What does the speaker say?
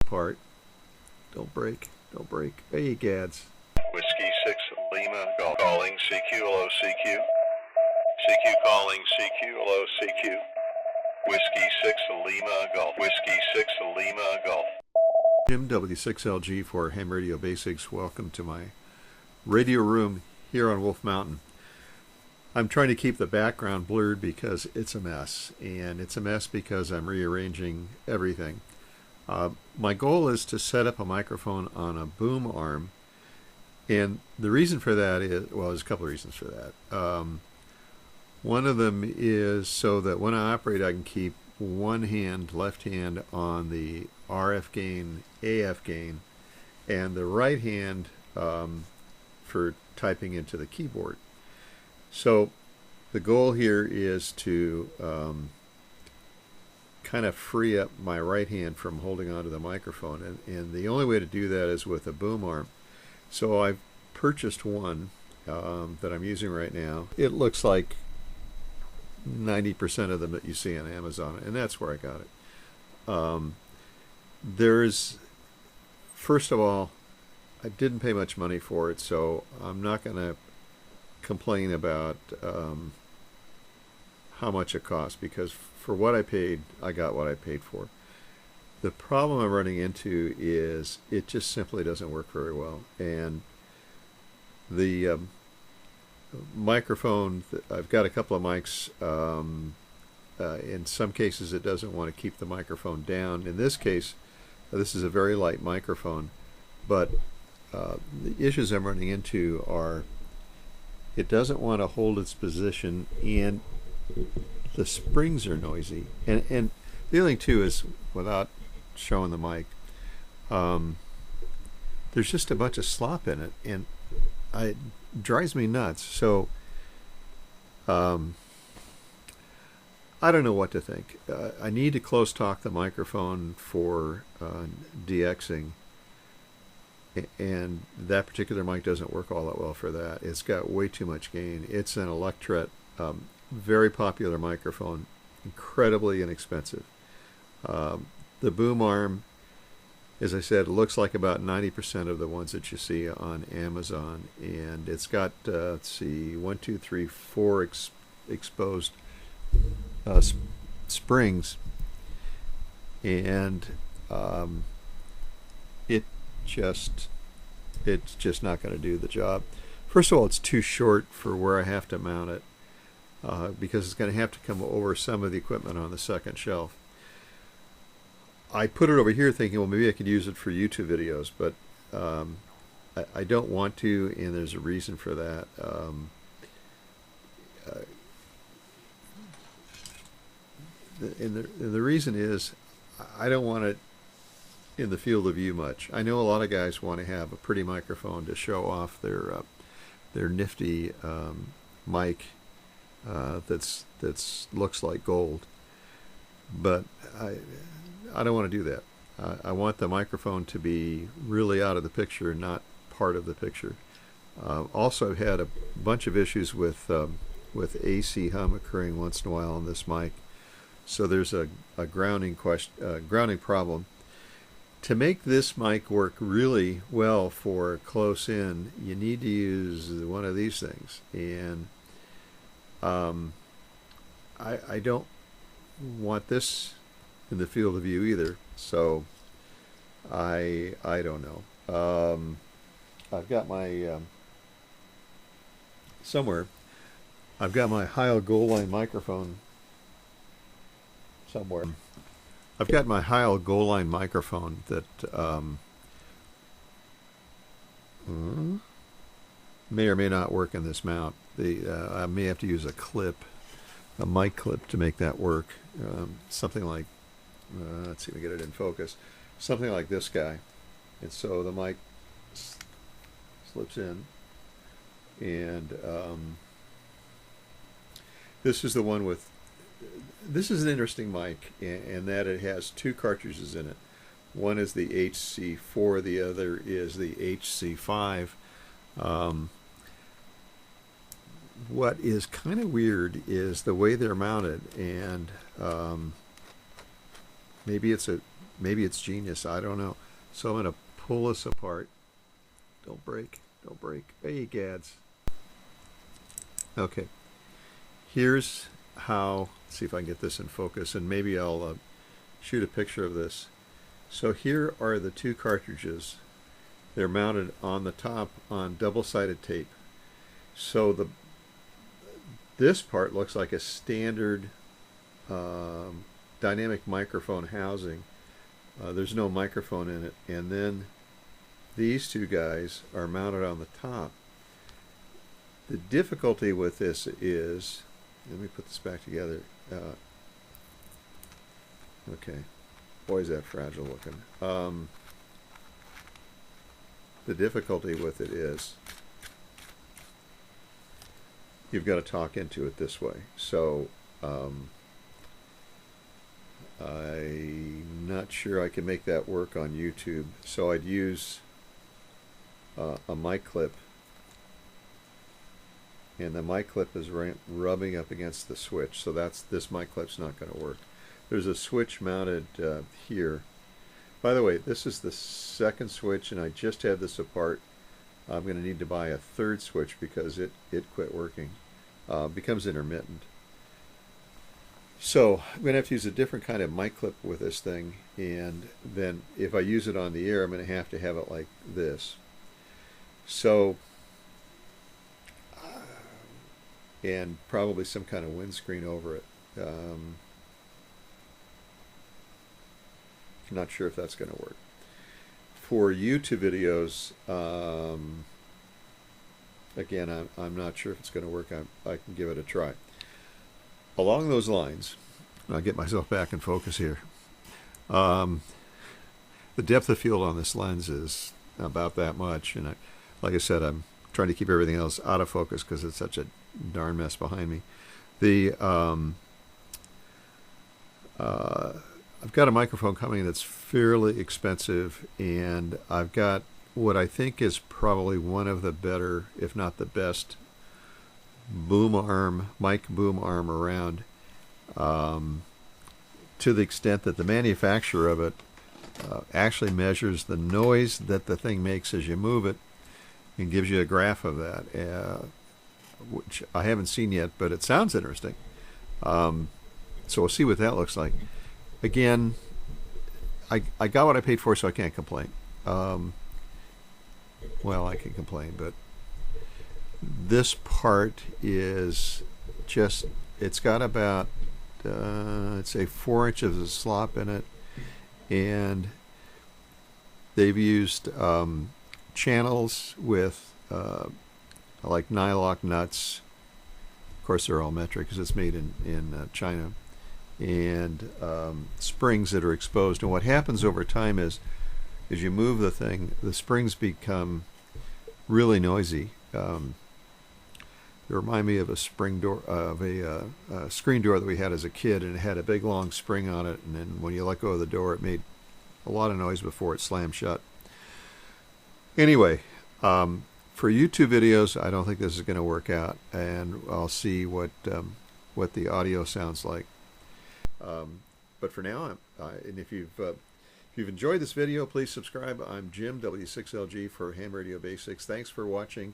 apart. Don't break. Don't break. Hey, gads. Whiskey 6 Lima calling CQ, hello CQ. CQ calling CQ, hello CQ. Whiskey 6 Lima Golf. Whiskey 6 Lima Golf. Heath W6LG for Ham Radio Basics. Welcome to my radio room here on Wolf Mountain. I'm trying to keep the background blurred because it's a mess, and it's a mess because I'm rearranging everything. My goal is to set up a microphone on a boom arm, and the reason for that is, well, there's a couple of reasons for that. One of them is so that when I operate, I can keep one hand, left hand, on the RF gain, AF gain, and the right hand for typing into the keyboard. So the goal here is to kind of free up my right hand from holding onto the microphone, and the only way to do that is with a boom arm. So I've purchased one that I'm using right now. It looks like 90% of them that you see on Amazon, and that's where I got it. There's, first of all, I didn't pay much money for it, so I'm not going to complain about how much it cost, because for what I paid, I got what I paid for. The problem I'm running into is it just simply doesn't work very well, and the microphone, I've got a couple of mics. In some cases it doesn't want to keep the microphone down. In this case, this is a very light microphone, but the issues I'm running into are it doesn't want to hold its position, and the springs are noisy. And the other thing too is, without showing the mic, there's just a bunch of slop in it, and it drives me nuts. So I don't know what to think. I need to close talk the microphone for DXing, and that particular mic doesn't work all that well for that. It's got way too much gain. It's an Electret, very popular microphone, incredibly inexpensive. The boom arm, as I said, looks like about 90% of the ones that you see on Amazon, and it's got, let's see, 1, 2, 3, 4 exposed springs, and it's just not going to do the job. First of all, it's too short for where I have to mount it, because it's going to have to come over some of the equipment on the second shelf. I put it over here thinking, well, maybe I could use it for YouTube videos, but I don't want to, and there's a reason for that. And the reason is I don't want it in the field of view much. I know a lot of guys want to have a pretty microphone to show off their nifty mic that's looks like gold, but I don't want to do that. I want the microphone to be really out of the picture, not part of the picture. Also, I've had a bunch of issues with AC hum occurring once in a while on this mic, so there's a grounding problem. To make this mic work really well for close in, you need to use one of these things, and I don't want this in the field of view either, so I don't know. I've got my somewhere. I've got my Heil Gold Line microphone somewhere. I've got my Heil Gold Line microphone that may or may not work in this mount. I may have to use a mic clip to make that work. Something like, let's see if we get it in focus. Something like this guy. And so the mic slips in, and this is the one with, this is an interesting mic in that it has two cartridges in it. One is the HC4, the other is the HC5. What is kind of weird is the way they're mounted, and maybe it's maybe it's genius. I don't know. So I'm going to pull this apart. Don't break. Don't break. Hey, gads. Okay. Here's how. Let's see if I can get this in focus, and maybe I'll shoot a picture of this. So here are the two cartridges. They're mounted on the top on double-sided tape. So this part looks like a standard dynamic microphone housing. There's no microphone in it. And then these two guys are mounted on the top. The difficulty with this is, let me put this back together. Okay. Boy, is that fragile looking. The difficulty with it is you've got to talk into it this way. So I'm not sure I can make that work on YouTube. So I'd use a mic clip, and the mic clip is rubbing up against the switch. So this mic clip's not going to work. There's a switch mounted here. By the way, this is the second switch, and I just had this apart. I'm going to need to buy a third switch because it quit working. Becomes intermittent. So I'm going to have to use a different kind of mic clip with this thing, and then if I use it on the air, I'm going to have it like this. So, and probably some kind of windscreen over it. Not sure if that's going to work. For YouTube videos, again, I'm not sure if it's going to work. I can give it a try. Along those lines, I'll get myself back in focus here. The depth of field on this lens is about that much, and like I said, I'm trying to keep everything else out of focus because it's such a darn mess behind me. I've got a microphone coming that's fairly expensive, and I've got what I think is probably one of the better, if not the best, mic boom arm around, to the extent that the manufacturer of it actually measures the noise that the thing makes as you move it and gives you a graph of that, which I haven't seen yet, but it sounds interesting. So we'll see what that looks like. Again, I got what I paid for, so I can't complain. Well, I can complain, but this part is just, it's got about, I'd say 4 inches of slop in it, and they've used channels with like nylock nuts. Of course, they're all metric because it's made in China. And springs that are exposed. And what happens over time is, as you move the thing, the springs become really noisy. They remind me of a spring door, of a screen door that we had as a kid, and it had a big long spring on it. And then when you let go of the door, it made a lot of noise before it slammed shut. Anyway, for YouTube videos, I don't think this is going to work out, and I'll see what the audio sounds like. But for now, and if you've enjoyed this video, please subscribe. I'm Jim W6LG for Ham Radio Basics. Thanks for watching.